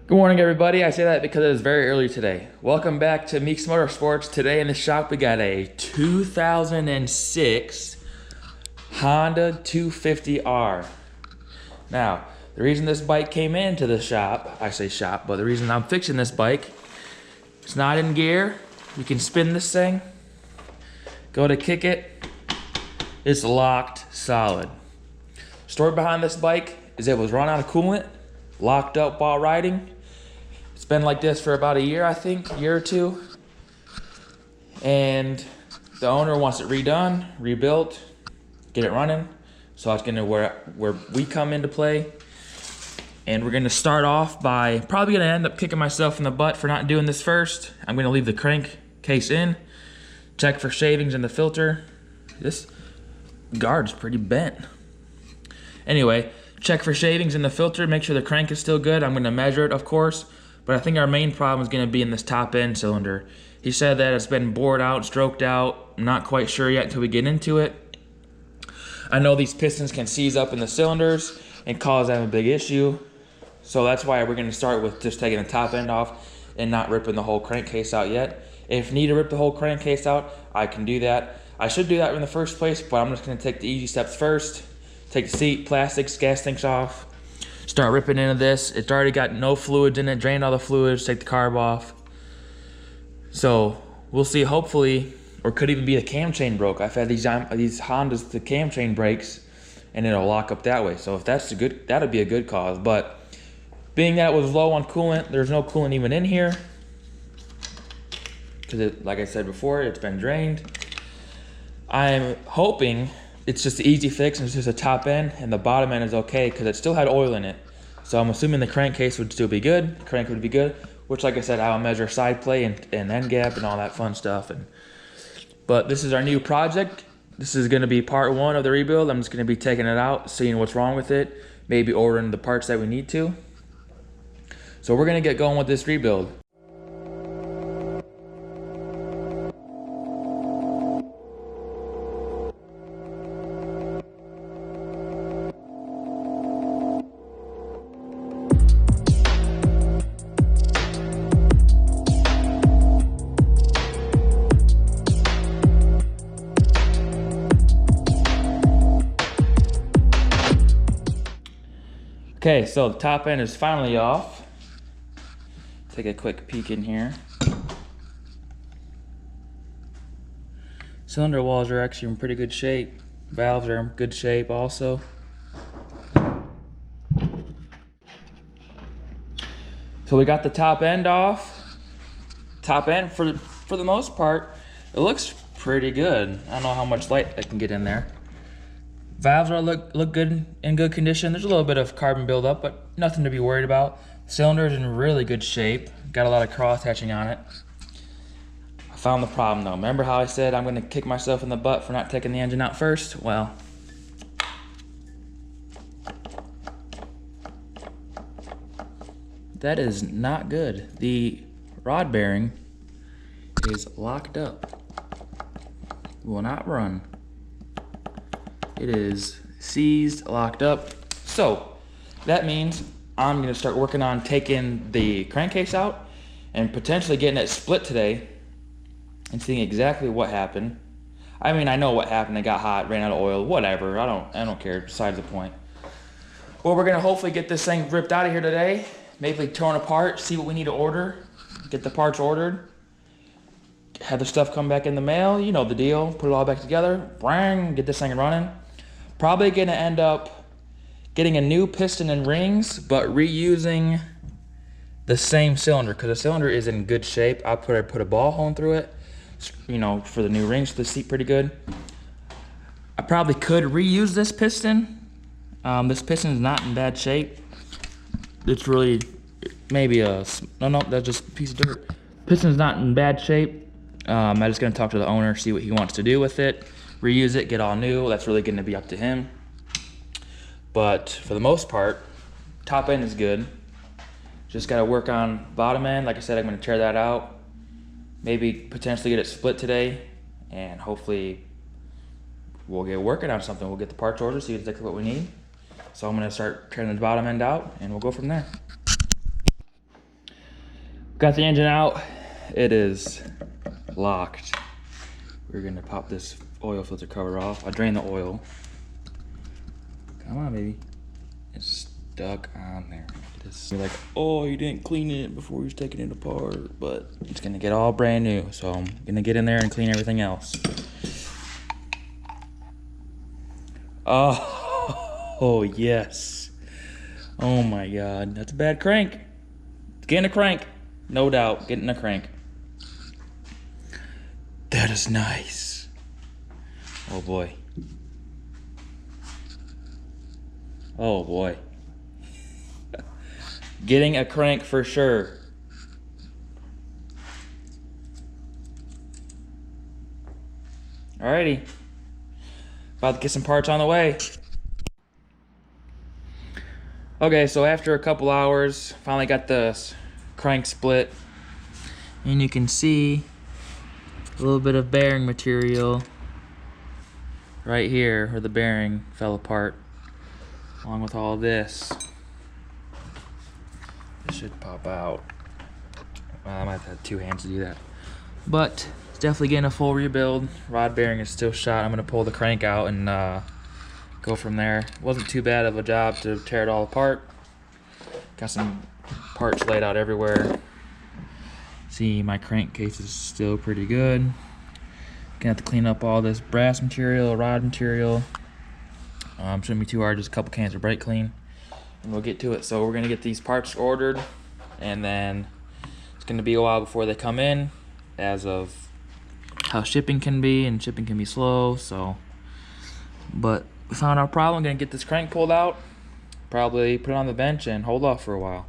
Good morning, everybody. I say that because it is very early today. Welcome back to Meeks Motorsports. Today in the shop we got a 2006 Honda 250R. Now, the reason this bike came into the shop, I say shop, but the reason I'm fixing this bike, it's not in gear. You can spin this thing, go to kick it, it's locked solid. Story behind this bike is it was run out of coolant, locked up while riding. It's been like this for about a year, I think, year or two. And the owner wants it redone, rebuilt, get it running. So that's gonna where we come into play. And we're gonna start off by probably gonna end up kicking myself in the butt for not doing this first. I'm gonna leave the crankcase in, check for shavings in the filter. This guard's pretty bent. Anyway, check for shavings in the filter, make sure the crank is still good. I'm gonna measure it, of course. But I think our main problem is going to be in this top end cylinder. He said that it's been bored out, stroked out. I'm not quite sure yet until we get into it. I know these pistons can seize up in the cylinders and cause them a big issue. So that's why we're going to start with just taking the top end off and not ripping the whole crankcase out yet. If you need to rip the whole crankcase out, I can do that. I should do that in the first place, but I'm just going to take the easy steps first. Take the seat, plastics, gas tanks off. Start ripping into this. It's already got no fluids in it, drained all the fluids, take the carb off. So we'll see, hopefully, or could even be the cam chain broke. I've had these Hondas, the cam chain breaks, and it'll lock up that way. So if that's that'd be a good cause. But being that it was low on coolant, there's no coolant even in here. Because like I said before, it's been drained. I'm hoping it's just an easy fix and it's just a top end and the bottom end is okay because it still had oil in it. So I'm assuming the crankcase would still be good, the crank would be good, which like I said, I'll measure side play and end gap and all that fun stuff. But this is our new project. This is gonna be part one of the rebuild. I'm just gonna be taking it out, seeing what's wrong with it, maybe ordering the parts that we need to. So we're gonna get going with this rebuild. Okay, so the top end is finally off. Take a quick peek in here. Cylinder walls are actually in pretty good shape. Valves are in good shape also. So we got the top end off. Top end, for the most part, it looks pretty good. I don't know how much light I can get in there. Valves are look good, in good condition. There's a little bit of carbon buildup, but nothing to be worried about. Cylinder is in really good shape. Got a lot of cross hatching on it. I found the problem though. Remember how I said I'm gonna kick myself in the butt for not taking the engine out first? Well, that is not good. The rod bearing is locked up. Will not run. It is seized, locked up. So that means I'm gonna start working on taking the crankcase out and potentially getting it split today and seeing exactly what happened. I mean, I know what happened. It got hot, ran out of oil, whatever. I don't care, besides the point. Well, we're gonna hopefully get this thing ripped out of here today, maybe torn apart, see what we need to order, get the parts ordered, have the stuff come back in the mail, you know the deal, put it all back together, bang, get this thing running. Probably gonna end up getting a new piston and rings, but reusing the same cylinder because the cylinder is in good shape. I put a ball hole through it, you know, for the new rings for the seat, pretty good. I probably could reuse this piston. This piston is not in bad shape. It's really maybe that's just a piece of dirt. Piston's not in bad shape. I'm just gonna talk to the owner, see what he wants to do with it. Reuse it, get all new. That's really gonna be up to him. But for the most part, top end is good. Just gotta work on bottom end. Like I said, I'm gonna tear that out. Maybe potentially get it split today, and hopefully we'll get working on something. We'll get the parts ordered, see exactly what we need. So I'm gonna start tearing the bottom end out and we'll go from there. Got the engine out. It is locked. We're gonna pop this oil filter cover off. I drained the oil. Come on, baby. It's stuck on there. You're like, oh, you didn't clean it before you was taking it apart, but it's gonna get all brand new. So I'm gonna get in there and clean everything else. Oh yes. Oh my God, that's a bad crank. It's getting a crank, no doubt, getting a crank. That is nice. Oh boy. Oh boy. Getting a crank for sure. Alrighty. About to get some parts on the way. Okay, so after a couple hours, finally got the crank split. And you can see a little bit of bearing material right here where the bearing fell apart, along with all this. It should pop out. Well, I might have had 2 hands to do that. But it's definitely getting a full rebuild. Rod bearing is still shot. I'm gonna pull the crank out and go from there. It wasn't too bad of a job to tear it all apart. Got some parts laid out everywhere. See, my crankcase is still pretty good. Gonna have to clean up all this brass material, rod material. Shouldn't be too hard, just a couple cans of brake clean. And we'll get to it. So we're gonna get these parts ordered, and then it's gonna be a while before they come in, as of how shipping can be, and shipping can be slow. So, but we found our problem. Gonna get this crank pulled out, probably put it on the bench and hold off for a while.